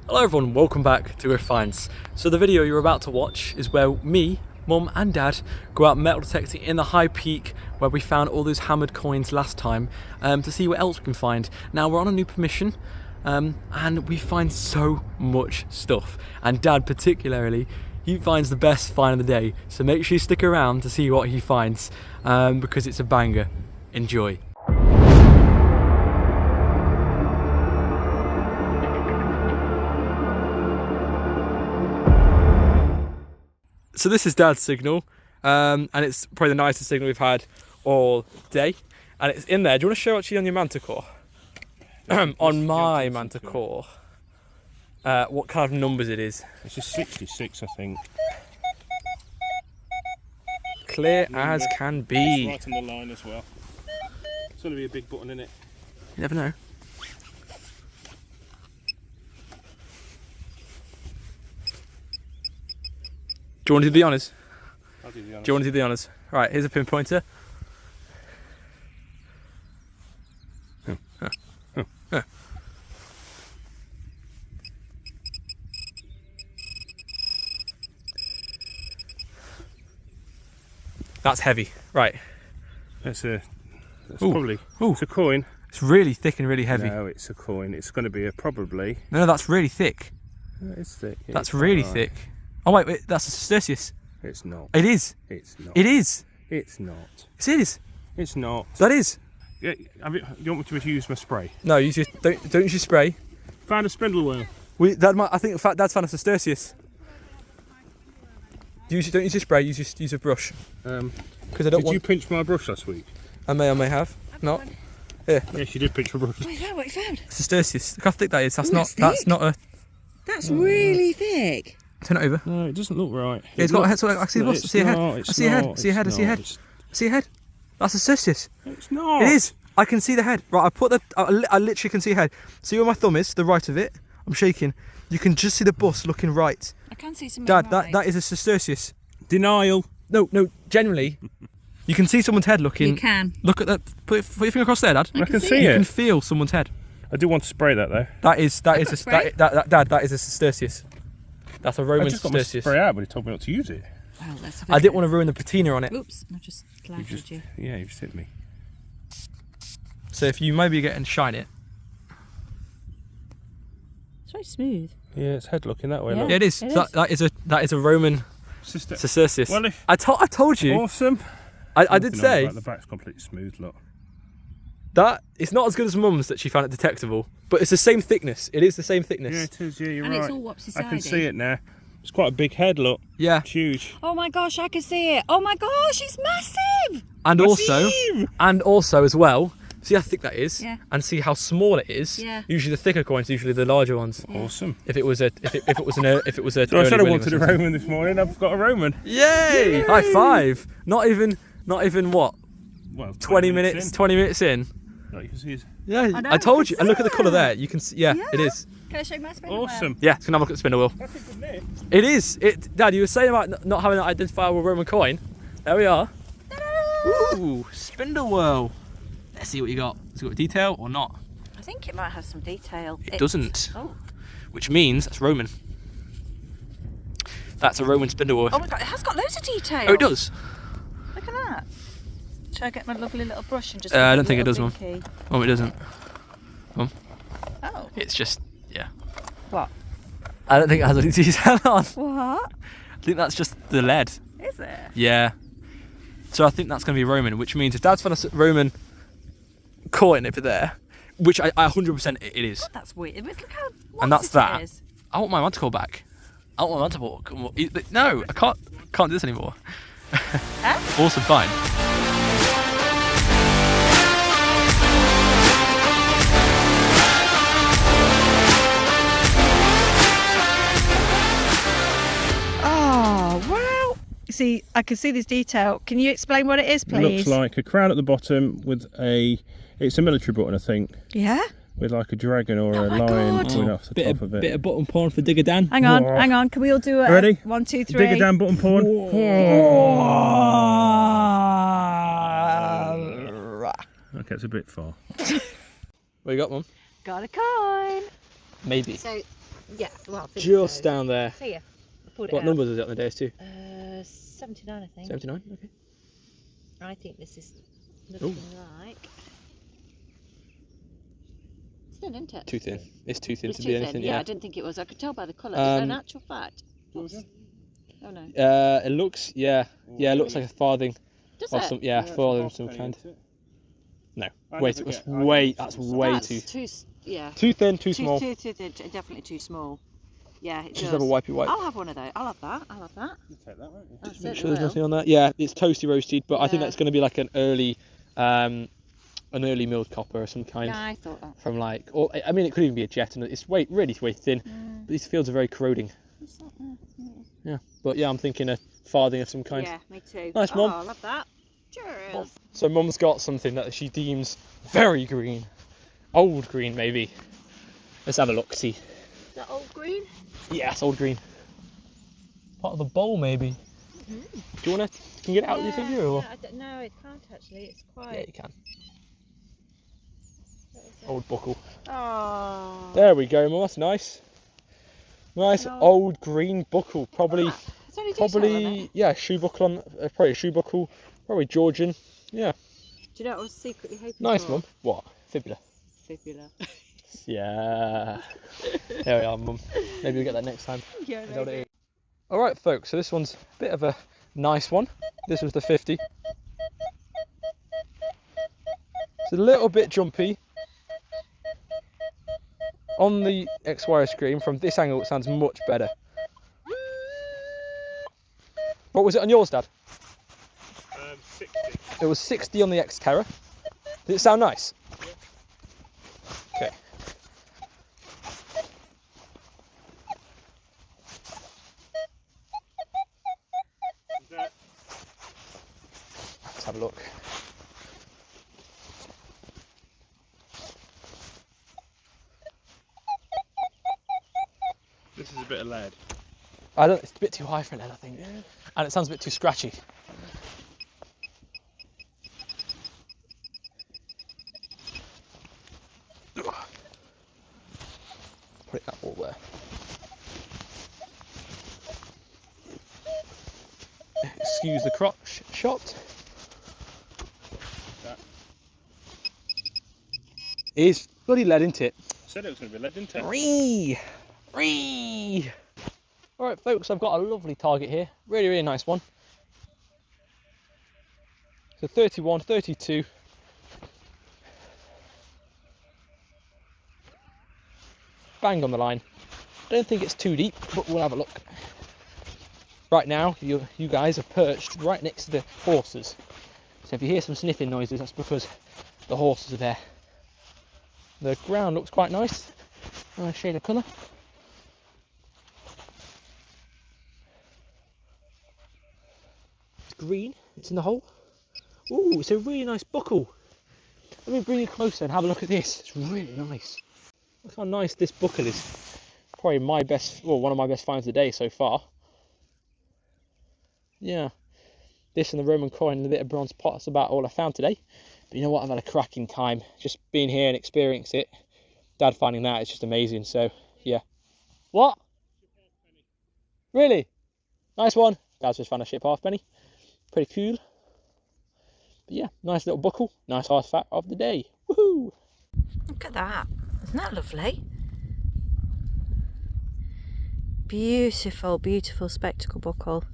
Hello everyone, welcome back to GRIF-FINds. So the video you're about to watch is where me, Mum and Dad go out metal detecting in the high peak where we found all those hammered coins last time to see what else we can find. Now we're on a new permission and we find so much stuff, and Dad particularly, he finds the best find of the day, so make sure you stick around to see what he finds because it's a banger. Enjoy. So this is Dad's signal, and it's probably the nicest signal we've had all day. And it's in there. Do you want to show actually on your Manticore? On my Manticore, what kind of numbers it is? It's a 66, I think. Clear as can be. It's right on the line as well. It's going to be a big button in it. You never know. Do you want to do the honours? I'll do the honours. Do you want to do the honours? Right, here's a pinpointer. That's heavy. Right. That's probably. Ooh. It's a coin. It's really thick and really heavy. No, it's a coin. It's going to be a probably. No, that's really thick. No, it's thick. That's really thick. Oh wait, that's a Sestercius. It's not. It is. It's not. It is. It's not. It is. It's not. That is. Yeah, you want me to use my spray? No, you just don't use your spray. Found a spindle whale. I think in fact Dad's found a Sestercius. Don't use your spray. Use a brush. Because I don't Did you pinch my brush last week? I may have. Not. Here. Yes, you did pinch my brush. What you found? Sestercius. Look how thick that is. That's not. Thick. That's not a. That's really thick. Turn it over. No, it doesn't look right. It's got a head. So I see the boss. I see a head. I see a head. I see a head. I see a head. I see a head. That's a Sestercius. It's not. It is. I can see the head. Right. I literally can see a head. See where my thumb is? The right of it. I'm shaking. You can just see the bus looking right. I can see some. Dad, that is a Sestercius. Denial. No. Genuinely, you can see someone's head looking. You can. Look at that. Put your finger across there, Dad. I can see You it. can feel someone's head. I do want to spray that though. That is Dad, that is a Sestercius. That's a Roman I just got my Sestercius. spray out, but he told me not to use it. Well, let's have I didn't want to ruin the patina on it. Oops, I just flattered you. Yeah, you just hit me. So if you maybe get and shine it. It's very smooth. Yeah, it's head looking that way. Yeah. Look. Yeah, it is. It That is a Roman Sestercius. Well, if I told you. awesome. I did say The back's completely smooth. Look. that it's not as good as Mum's that she found it detectable, but it's the same thickness. It is the same thickness. Yeah, it is. Yeah, you're And right. it's all wopsy-sidey. I can see it now. It's quite a big head. Look. Yeah. It's huge. Oh my gosh, I can see it. Oh my gosh, it's massive. And Massive! also as well, see how thick that is, Yeah. and see how small it is. Yeah. Usually the thicker coins, usually the larger ones. Awesome. If it was a So I said I early wanted a William or something. Roman this morning. I've got a Roman. Yay! High five! Not even what? Well, 20 minutes. 20 minutes in. Like you can see, it's Yeah, I know, I told I you. can And look see at the colour that. there. You can see. Yeah, it is. Can I show you my spindle? awesome. Yeah, it's gonna have a look at the spindle wheel. That's a good name. It is. Dad, you were saying about not having an identifiable Roman coin. There we are. Ooh, spindle wheel. Let's see what you got. Has it got detail or not? I think it might have some detail. It doesn't. Oh. Which means that's Roman. That's a Roman spindle wheel. Oh my god, it has got loads of detail. Oh, it does. Look at that. Should I get my lovely little brush and just... I don't think it does, Mum. Mum. Oh, it doesn't. Mum, Oh. it's just yeah. What? I don't think it has any detail on. What? I think that's just the lead. Is it? Yeah. So I think that's going to be Roman, which means if Dad's found a Roman coin over there, which I 100% it is. That's weird. Look how And that's that. it is. I want my Manticore back. I want my Manticore. No, I can't do this anymore. Huh? Awesome find. Oh, wow. See, I can see this detail. Can you explain what it is, It please? looks like a crown at the bottom with it's a military button, I think, Yeah? with like a dragon or a my lion God. going off the top of it. Bit of button porn for Digger Dan. Hang on, Whoa. hang on. Can we all do it? Ready? 1, 2, 3. Digger down button porn. Okay, it's a bit far. What you got, Mum? Got a coin. Maybe. So Yeah, well, I think Just so. down there. See ya. I pulled it What out. numbers is it on the Deus too? 79, I think. 79, okay. I think this is looking like. It's thin, isn't it? Too thin. It's too thin It's to too be thin. anything, Yeah, yeah. I didn't think it was. I could tell by the colour. Is it an actual fact? Georgia? Oh no. It looks, yeah, it looks like a farthing. Does Or it? some, yeah, Yeah, farthing of it's a some half kind. penny, isn't it? No, I wait, never that's get- I never way, get that's some way That's too, yeah. too thin, too small. Too thin, definitely too small. Yeah, it Just does. have a wipey wipe. I'll have one of those. I'll have that. I'll have that. You take that, won't you? I Make certainly sure there's will. nothing on that. Yeah, it's toasty roasted, but I think Yeah. that's going to be like an early milled copper of some kind. Yeah, I thought that. From like, or I mean, it could even be a jet, and it's really way thin. But these fields are very corroding. What's that there? Yeah, but yeah, I'm thinking a farthing of some kind. Yeah, me too. Nice, Oh, Mum. I love that. Cheers. So Mum's got something that she deems very green, old green maybe. Let's have a look. See. Is that old green? Yeah, it's old green. Part of the bowl maybe. Do you want to? Can you get it out? Do you think you? Or? Yeah, I don't know. It can't actually. It's quite. Yeah, you can. Old buckle. Oh. There we go, Mum. That's nice. Nice No. old green buckle. Probably, It's only detail on it. yeah, shoe buckle on. Probably a shoe buckle. Probably Georgian. Yeah. Do you know what I was secretly hoping Nice, for? Mum. What? Fibula. Fibula. Yeah. There we are, Mum. Maybe we'll get that next time. Yeah, Is that what it maybe. is? All right, folks. So this one's a bit of a nice one. This was the 50. It's a little bit jumpy. On the XY screen, from this angle, it sounds much better. What was it on yours, Dad? 60. It was 60 on the Xterra. Did it sound nice? Okay. Let's have a look. This is a bit of lead. It's a bit too high for it, I think. And it sounds a bit too scratchy. Put that all there. Excuse the crotch shot. That. It is bloody lead, isn't it? Said it was going to be lead, didn't it? Ree! Ree! Alright folks, I've got a lovely target here. Really nice one. So 31, 32. Bang on the line. I don't think it's too deep, but we'll have a look. Right now, you guys are perched right next to the horses. So if you hear some sniffing noises, that's because the horses are there. The ground looks quite nice. Nice shade of colour. It's green, it's in the hole. Ooh, it's a really nice buckle. Let me bring you closer and have a look at this. It's really nice. Look how nice this buckle is. Probably my best, well, one of my best finds of the day so far. Yeah. This and the Roman coin and a bit of bronze pot, that's about all I found today. But you know what, I've had a cracking time. Just being here and experiencing it. Dad finding that is just amazing, so yeah. What? Really? Nice one. Dad's just found a ship halfpenny. Pretty cool. But yeah, nice little buckle. Nice artifact of the day. Woohoo! Look at that. Isn't that lovely? Beautiful, beautiful spectacle buckle.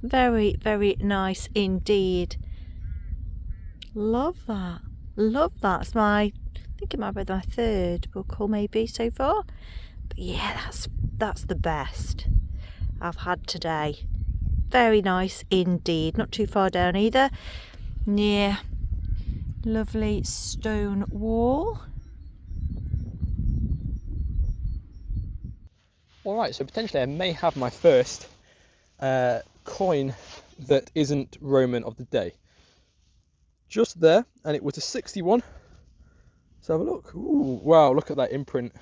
Very, very nice indeed. Love that. Love that. It's I think it might be my third buckle maybe so far. But yeah, that's the best I've had today. Very nice indeed. Not too far down either. Near lovely stone wall. Alright, so potentially I may have my first coin that isn't Roman of the day. Just there, and it was a 61. Let's have a look. Ooh, wow, look at that imprint.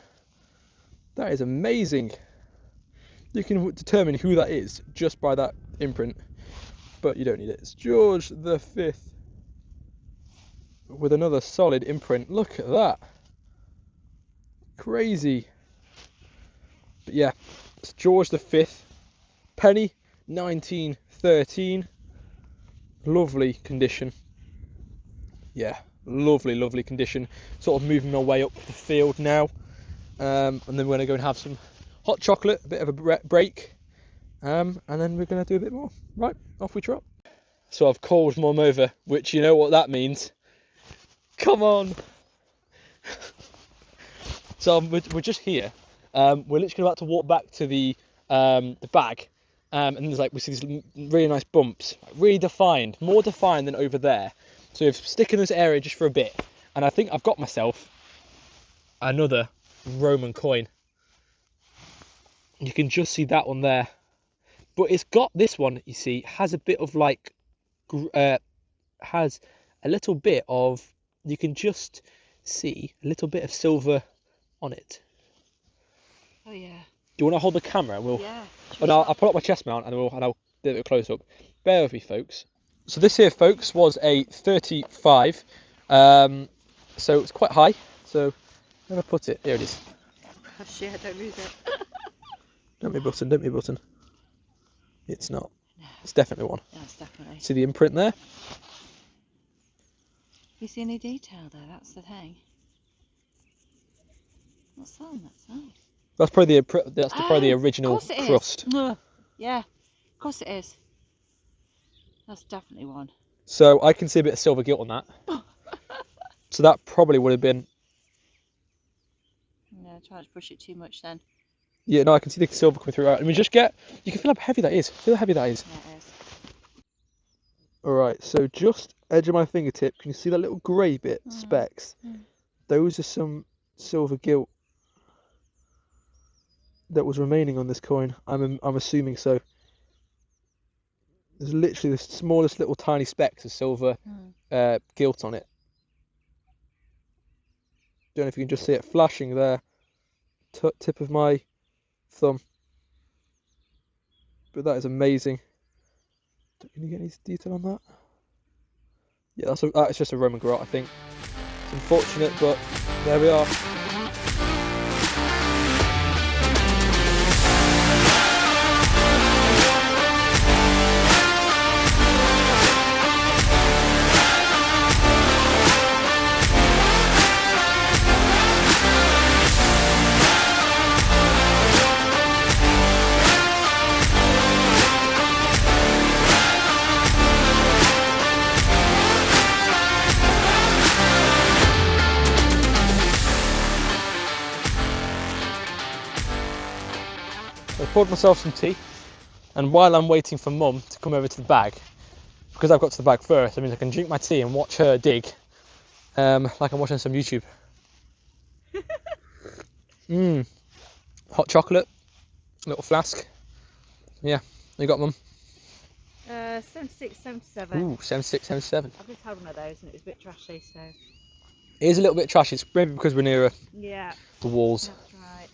That is amazing. You can determine who that is just by that imprint, but you don't need it. It's George V with another solid imprint. Look at that. Crazy. But yeah, it's George V, penny, 1913. Lovely condition. Yeah, lovely condition. Sort of moving my way up the field now. And then we're going to go and have some hot chocolate, a bit of a break. And then we're going to do a bit more. Right, off we trot. So I've called Mum over, which you know what that means. Come on. So we're just here. We're literally about to walk back to the bag. And there's like, we see these really nice bumps, really defined, more defined than over there. So we've stick in this area just for a bit. And I think I've got myself another Roman coin. You can just see that one there. But it's got this one, you see, has a bit of like, has a little bit of, you can just see a little bit of silver on it. Oh yeah. Do you want to hold the camera? And we'll, yeah. and I'll put up my chest mount and I'll do a close up. Bear with me, folks. So this here, folks, was a 35. So it's quite high. So where did I put it? Here it is. Oh shit! Don't lose it. Don't be button. It's not. It's definitely one. Yeah, it's definitely. See the imprint there? You see any detail there? That's the thing. What's that on that side? That's probably the original crust. Yeah, of course it is. That's definitely one. So I can see a bit of silver gilt on that. So that probably would have been. No, try not to push it too much then. Yeah, no, I can see the silver coming through. And we just get, you can feel how heavy that is. Feel how heavy that is. Yeah, it is. Alright, so just edge of my fingertip, can you see that little grey bit, specks? Those are some silver gilt that was remaining on this coin. I'm assuming so. There's literally the smallest little tiny specks of silver gilt on it. Don't know if you can just see it flashing there. Tip of my thumb. But that is amazing. Can you get any detail on that? Yeah, that's just a Roman garrote, I think. It's unfortunate, but there we are. I poured myself some tea, and while I'm waiting for Mum to come over to the bag, because I've got to the bag first, that means I can drink my tea and watch her dig, like I'm watching some YouTube. Hot chocolate, little flask. Yeah, you got, Mum? 76, 77. Ooh, 76, 77. I've just had one of those and it was a bit trashy, so. It is a little bit trashy. It's maybe because we're near the walls. That's right.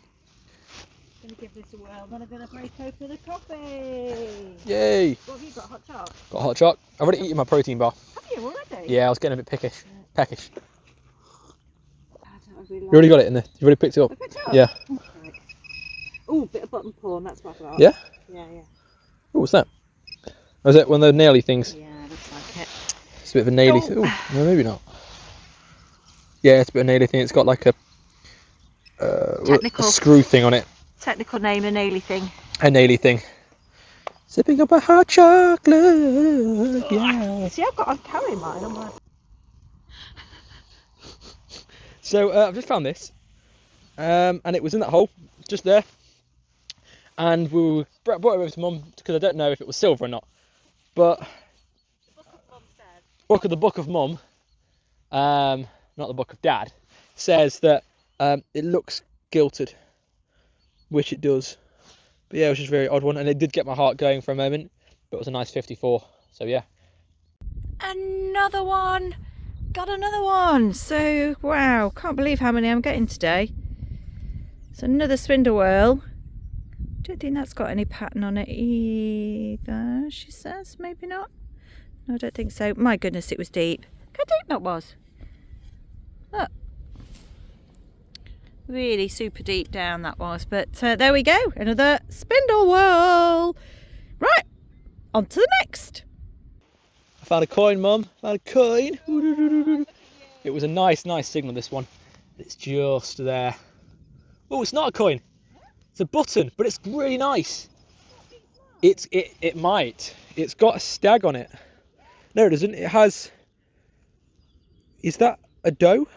I'm going to give this a whirl, then I'm going to break open the coffee. Yay! What have you got? Hot chocolate? Got hot chocolate. I've already eaten my protein bar. Have you already? Yeah, I was getting a bit peckish. I don't really You already got it in there? You've already picked it up? I picked it up? Yeah. Okay. Ooh, bit of button porn, that's what I got. Yeah? Yeah. What was that? Was it one of the naily things? Yeah, looks like it. It's a bit of a naily thing. Oh, no, maybe not. Yeah, it's a bit of a naily thing. It's got like a screw thing on it. Technical name, a naily thing. A naily thing. Sipping up a hot chocolate. Yeah. See, I'm carrying mine. I'm like... So I've just found this, and it was in that hole, just there. And we brought it over to Mum because I don't know if it was silver or not. But the book of Mum, not the book of Dad, says that it looks gilded, which it does. But yeah, it was just a very odd one, and it did get my heart going for a moment. But it was a nice 54. So yeah. Another one. Got another one. So wow, can't believe how many I'm getting today. So another Spindle whirl. Don't think that's got any pattern on it either, she says. Maybe not. No, I don't think so. My goodness, it was deep. Look how deep that was. Look. Really super deep down that was. But there we go. Another spindle whirl. Right, on to the next. I found a coin, Mum. Found a coin. It was a nice signal, this one. It's just there. Oh, it's not a coin. It's a button, but it's really nice. It might. It's got a stag on it. No, it doesn't. It has. Is that a doe?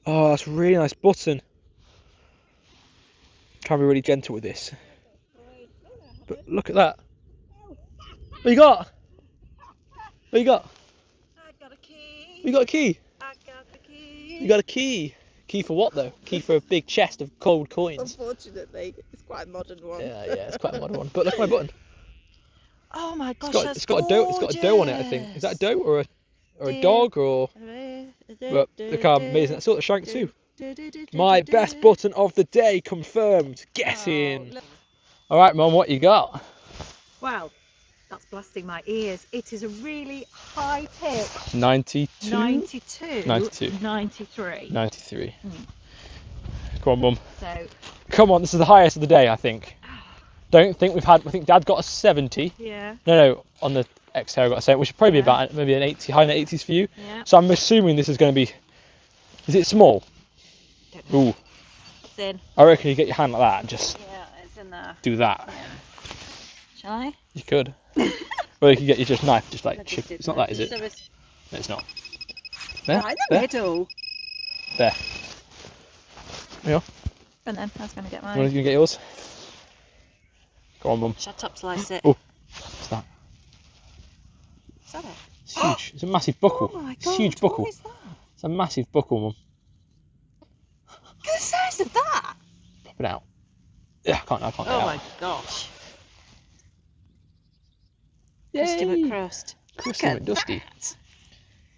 Oh, that's a really nice button. Try to be really gentle with this. But look at that. What you got? What you got? I got a key. You got a key? I got the key. You got a key? Key for what though? Key for a big chest of cold coins. Unfortunately, it's quite a modern one. Yeah, it's quite a modern one. But look at my button. Oh my gosh, It's got a doe. It's got a doe on it, I think. Is that a doe or a dog or? But look how amazing! That's sort of shank too. My best button of the day confirmed. Get in. All right, Mum, what you got? Wow, that's blasting my ears. It is a really high pitch. 92. 92. 92. 93. 93. Come on, Mum. So. Come on, this is the highest of the day, I think. Don't think we've had. I think Dad got a 70. Yeah. No, on the exhale I got a 70, which should probably be about maybe an 80, high in the 80s for you. Yeah. So I'm assuming this is going to be. Is it small? Don't know. Ooh. It's in. I reckon you get your hand like that and just It's in there. do that. Yeah. Shall I? You could. Or you could get your just knife, just like I chip. just did It's not that. that, is it? So No, it's it's not. There. right in the There. middle. There. Yeah. And then I was going to get You mine. want to get yours? Go on, Mum. Shut up, slice it. Oh, what's that? Is that it? It's huge. It's a massive buckle. Oh my It's a huge God, buckle. what is that? It's a massive buckle, Mum. Look at the size of that. Pop it out. Yeah, I can't get Oh it out. my gosh. Yay. Crusty but crust. Crusty but dusty. That.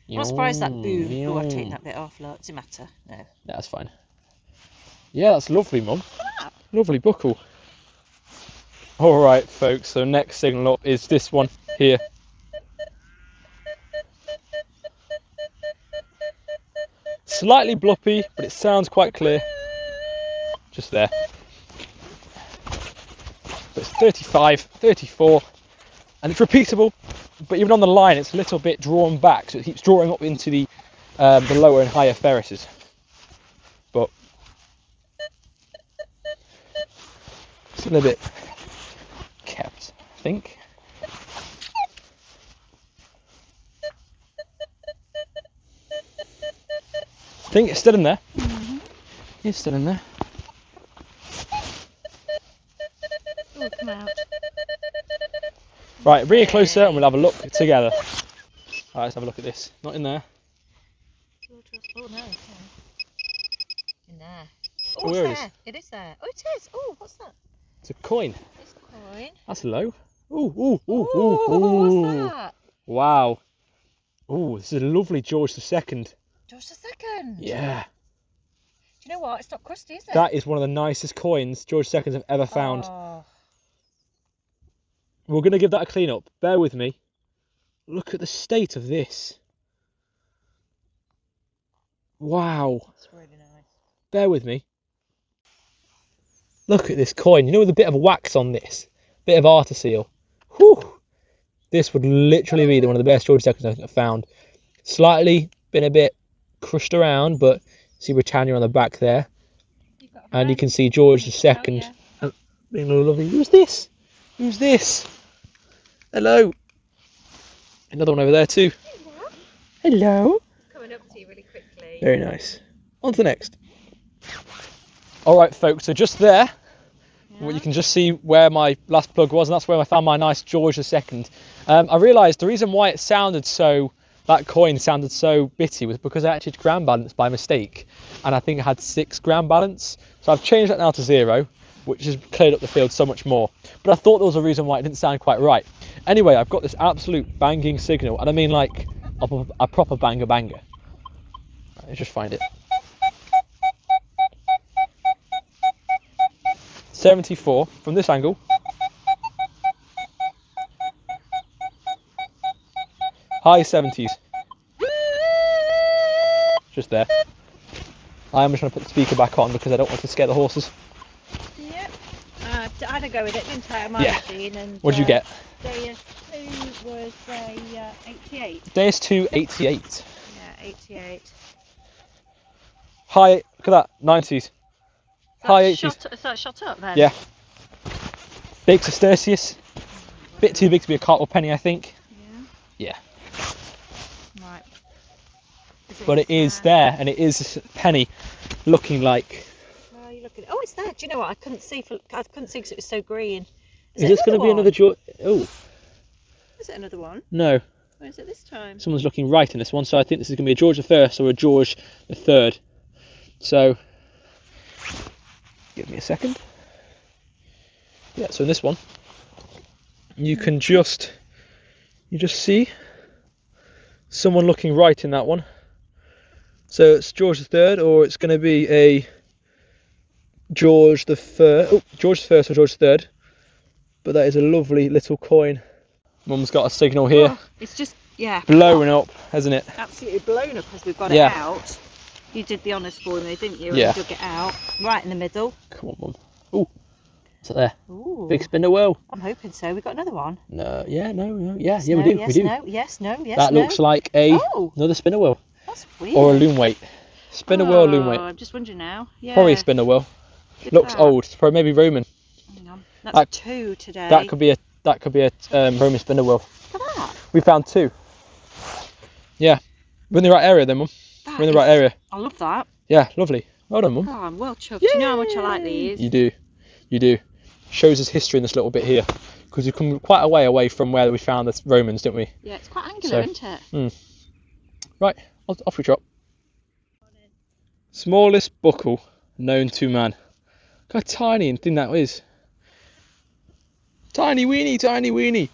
I'm not surprised that boo. Yum, Oh, I've taken yum. that bit off. Look, does it matter? No. That's fine. Yeah, that's lovely, Mum. Ah. Lovely buckle. Alright, folks, so next signal up is this one here. Slightly bloppy, but it sounds quite clear. Just there. But it's 35, 34, and it's repeatable, but even on the line it's a little bit drawn back, so it keeps drawing up into the lower and higher ferruses. But it's a little bit kept, I think. I think it's still in there. It's still in there. Oh, come out. Right, bring it closer and we'll have a look together. Alright, let's have a look at this. Not in there. Oh, no. In there. Oh, where is there. It is there. Oh, it is. Oh, what's that? It's a coin. It's a coin. That's low. Ooh, ooh, ooh, Oh, ooh, ooh. what's that? Wow. Ooh, this is a lovely George II. Just a second. Yeah. Do you know what? It's not crusty, is it? That is one of the nicest coins George II's have ever found. Oh. We're going to give that a clean up. Bear with me. Look at the state of this. Wow. That's really nice. Bear with me. Look at this coin. You know, with a bit of wax on this, bit of artiseal. Whew. This would literally be one of the best George II's I've found. Slightly been a bit crushed around, but see Britannia on the back there. And you can see George II. Oh, yeah. Being all lovely. Who's this? Who's this? Hello. Another one over there too. Hello. Coming up to you really quickly. Very nice. On to the next. Alright folks, so just there, you can just see where my last plug was, and that's where I found my nice George II. I realised the reason why it sounded so, that coin sounded so bitty was because I actually ground balanced by mistake, and I think I had 6 ground balance. So I've changed that now to 0, which has cleared up the field so much more. But I thought there was a reason why it didn't sound quite right. Anyway, I've got this absolute banging signal, and I mean like a proper banger. Let's just find it. 74 from this angle. High 70s. Just there. I am just trying to put the speaker back on because I don't want to scare the horses. Yep. I had a go with it, didn't I? My Yeah. machine, and What did you get? Deus 2 was a 88. Deus 2 88. Yeah, 88. High, look at that, 90s. High 80s. Is that shot up then? Yeah. Big Sestercius. Bit too big to be a cart or penny, I think. Yeah. Yeah. Right. But it is there, and it is penny looking like. Oh, you look at it. Oh, it's there. Do you know what? I couldn't see because it was so green. Is this going to be another George? Oh. Is it another one? No. Where is it this time? Someone's looking right in this one, so I think this is going to be a George I or a George III. So, give me a second. Yeah, so in this one, you can just see someone looking right in that one. So it's George III, or it's going to be a George the First. Oh, George I or George III. But that is a lovely little coin. Mum's got a signal here. Oh, it's just, yeah. Blowing up, hasn't it? Absolutely blown up as we've got it out. You did the honours for me, didn't you? Yeah. And dug it out. Right in the middle. Come on, Mum. Ooh. What's that there? Ooh. Big spinner wheel. I'm hoping so. We've got another one. No, yeah, no, yeah, Yes, yeah, no, we do. Yes, we do. no, yes, no, yes, That no. looks like another spinner wheel. That's weird. Or a loom weight. Spinner wheel, loom weight. I'm just wondering now. Yeah. Probably a spinner wheel. Look at Looks that. old. It's probably maybe Roman. Hang on. That's 2 today. That could be a Roman spinner wheel. Look at that. We found 2. Yeah. We're in the right area then, Mum. We're in the right area. I love that. Yeah, lovely. Well done, Mum. Oh, I'm well chuffed. You know how much I like these. You do. You do. Shows us history in this little bit here. Because we've come quite a way away from where we found the Romans, didn't we? Yeah, it's quite angular, isn't it? Right, off we trot. Smallest buckle known to man. Look how tiny and thin that is. Tiny weeny, tiny weeny.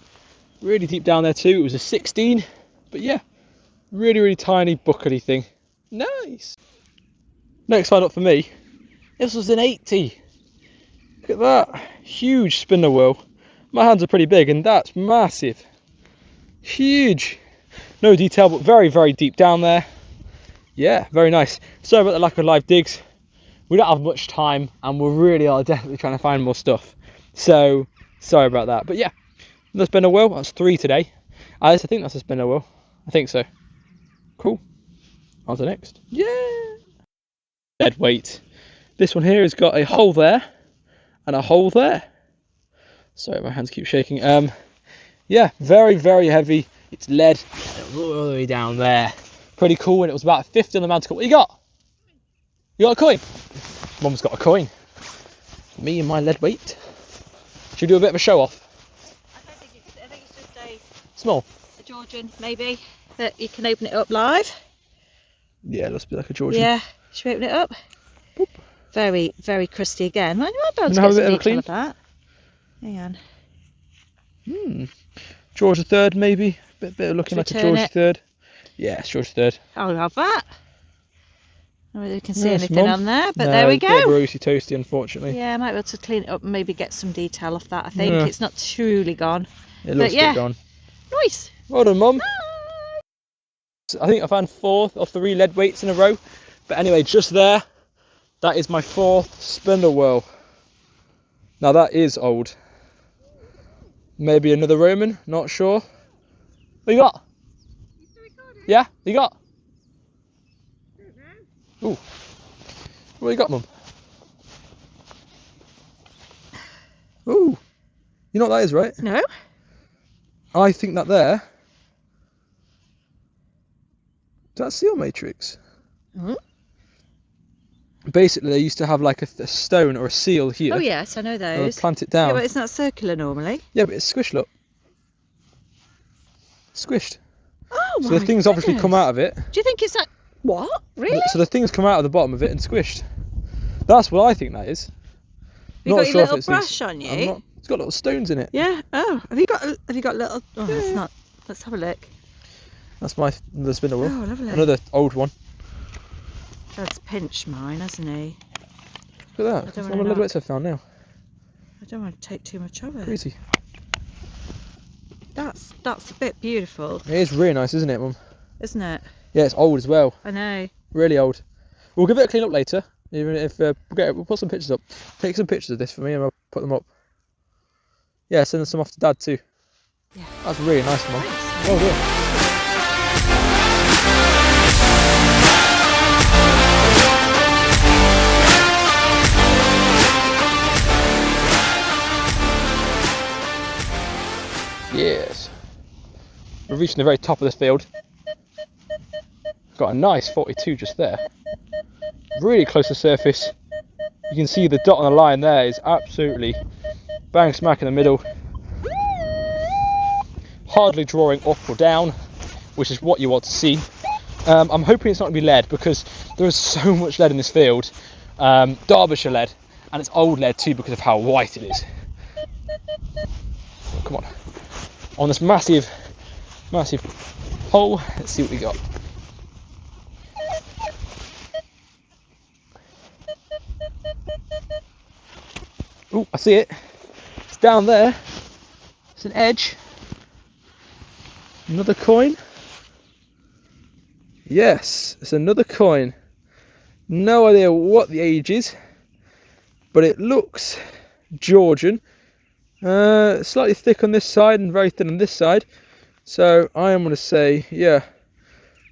Really deep down there too. It was a 16. But yeah, really, really tiny buckety thing. Nice. Next find up for me. This was an 80. Look at that. Huge spinner wheel. My hands are pretty big and that's massive. Huge. No detail, but very, very deep down there. Yeah, very nice. Sorry about the lack of live digs. We don't have much time and we really are definitely trying to find more stuff. So, sorry about that. But yeah, the spinner wheel, that's 3 today. Alice, I think that's a spinner wheel. I think so. Cool. On to the next. Yeah. Dead weight. This one here has got a hole there and a hole there. Sorry, my hands keep shaking. Yeah, very, very heavy. It's lead all the way down there. Pretty cool, and it was about 50 on the Manticore. What you got? You got a coin? Mum's got a coin. Me and my lead weight. Should we do a bit of a show off? I think it's just Small. a Georgian, maybe, that you can open it up live. Yeah, let's be like a Georgian. Yeah, should we open it up? Boop. Very, very crusty again. I might be able to Have get a bit some of a detail clean? of that. Hang on. George III, maybe. Bit of looking like a Return George III. Yeah, it's George III. I'll have that. I don't know if you can see Nice, anything Mum. on there, but No, there we Bit go. roasty toasty, unfortunately. Yeah, I might be able to clean it up and maybe get some detail off that, I think. Yeah. It's not truly gone. It looks But yeah. a bit gone. Nice. Well done, Mum. I think I found 4 or 3 lead weights in a row. But anyway, just there, that is my 4th spindle wheel. Now that is old. Maybe another Roman, not sure. What you got? Yeah, you got? Ooh. What you got, Mum? Ooh. You know what that is, right? No? I think that there. That's seal matrix. Mm. Basically, they used to have like a stone or a seal here. Oh, yes, I know And they'd those. plant it Yeah, down. but it's not circular normally. Yeah, but it's squished, look. Squished. Oh, So my the things obviously come goodness. out of it. Do you think it's that? What? Really? So the things come out of the bottom of it and squished. That's what I think that is. You Not got your sure if little it's brush on you? I'm not, it's got little stones in it. Yeah. Oh, have you got little? Oh, it's not. Let's have a look. That's the spindle wheel. Oh, lovely. Another old one. That's pinched mine, hasn't he? Look at I that. don't That's wanna one of the knock. bits I found now. I don't want to take too much of it. Crazy. That's a bit beautiful, It is really nice, isn't it, Mum? isn't it? Yeah, it's old as well. I know. Really old. We'll give it a clean up later. Even if we'll put some pictures up. Take some pictures of this for me, and I'll put them up. Yeah, send some off to Dad too. Yeah. That's really nice, Mum. Well done. Yes. We're reaching the very top of this field. Got a nice 42 just there. Really close to the surface. You can see the dot on the line there is absolutely bang smack in the middle. Hardly drawing up or down, which is what you want to see. I'm hoping it's not going to be lead because there is so much lead in this field. Derbyshire lead, and it's old lead too because of how white it is. Come on. On this massive hole, let's see what we got. Oh, I see it. It's down there. It's an edge. Another coin. Yes, it's another coin. No idea what the age is, but it looks Georgian. Slightly thick on this side and very thin on this side. So I am going to say, yeah,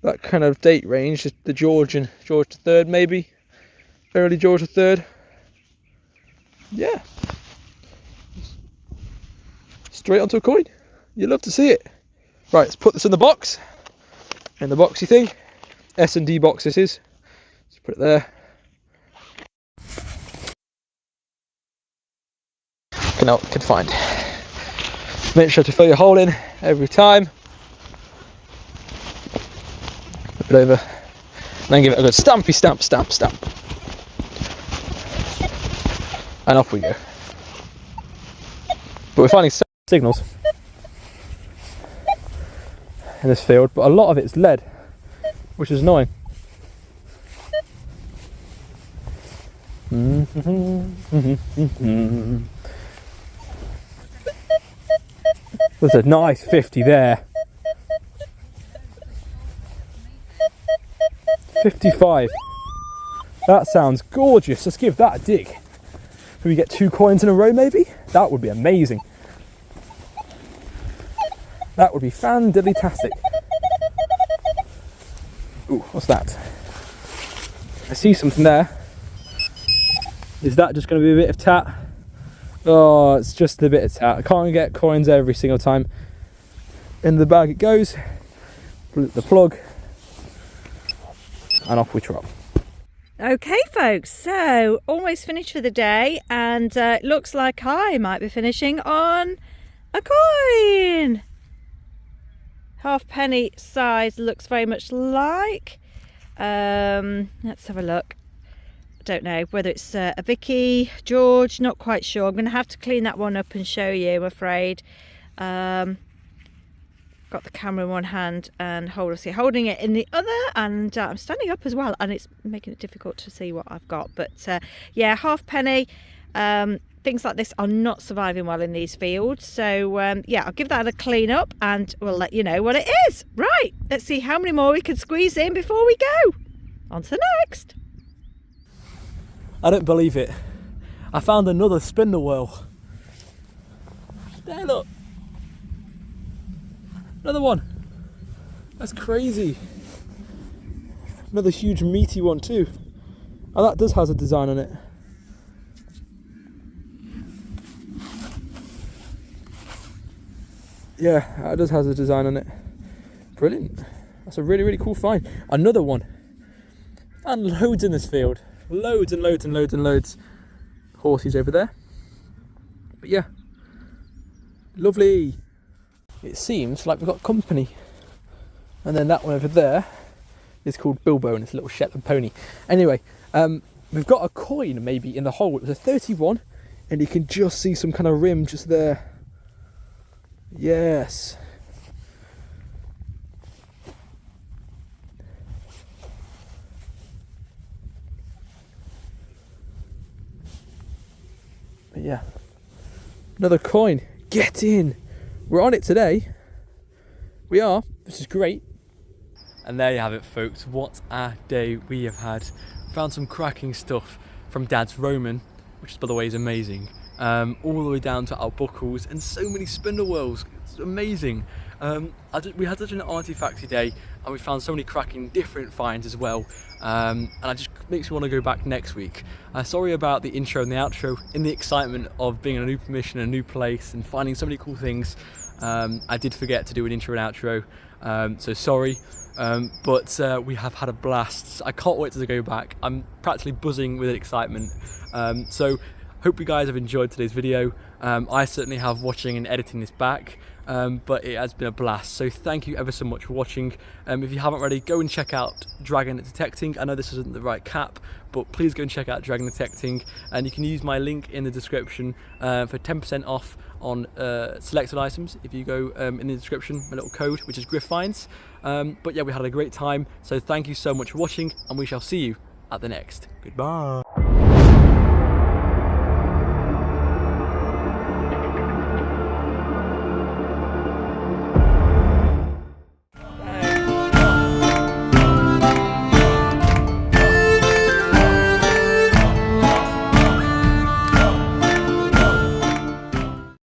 that kind of date range, the George III maybe, early George III. Yeah, straight onto a coin. You love to see it. Right, let's put this in the box. In the boxy thing, S&D box this is. Let's put it there. Can find. Make sure to fill your hole in every time. Flip it over, and then give it a good stampy stamp. And off we go. But we're finding signals in this field, but a lot of it's lead, which is annoying. There's a nice 50 there. 55. That sounds gorgeous. Let's give that a dig. Can we get 2 coins in a row maybe? That would be amazing. That would be fan-diddly-tastic. Ooh, what's that? I see something there. Is that just going to be a bit of tat? Oh, it's just a bit of tat. I can't get coins every single time. In the bag it goes. The plug. And off we trot. Okay folks, so almost finished for the day, and it looks like I might be finishing on a coin. Halfpenny size looks very much like. Let's have a look. I don't know whether it's a Vicky, George, not quite sure. I'm going to have to clean that one up and show you, I'm afraid. Got the camera in one hand and holding it in the other, and I'm standing up as well, and it's making it difficult to see what I've got. But yeah, halfpenny. Things like this are not surviving well in these fields, so yeah, I'll give that a clean up and we'll let you know what it is. Right, let's see how many more we can squeeze in before we go on to the next. I don't believe it. I found another spindle whale. There, look. Another one. That's crazy. Another huge meaty one too. And that does have a design on it. Yeah, it does have a design on it. Brilliant. That's a really, really cool find. Another one. And loads in this field. Loads and loads and loads and loads. Horsies over there. But yeah. Lovely. It seems like we've got company. And then that one over there is called Bilbo, and it's a little Shetland pony. Anyway, we've got a coin maybe in the hole. It was a 31, and you can just see some kind of rim just there. Yes. But yeah, another coin. Get in. We're on it today. We are. This is great. And there you have it, folks. What a day we have had. Found some cracking stuff from Dad's Roman, which by the way is amazing. All the way down to our buckles and so many spindle whorls. It's amazing. We had such an artifacty day and we found so many cracking different finds as well. And it just makes me want to go back next week. Sorry about the intro and the outro. In the excitement of being in a new mission, a new place and finding so many cool things, I did forget to do an intro and outro, so sorry. But we have had a blast. I can't wait to go back. I'm practically buzzing with excitement. So hope you guys have enjoyed today's video. I certainly have, watching and editing this back, but it has been a blast. So thank you ever so much for watching. If you haven't already, go and check out Dragon Detecting. I know this isn't the right cap, but please go and check out Dragon Detecting, and you can use my link in the description for 10% off on selected items if you go in the description, my little code, which is GRIF-FINds. But yeah, we had a great time, so thank you so much for watching, and we shall see you at the next. Goodbye.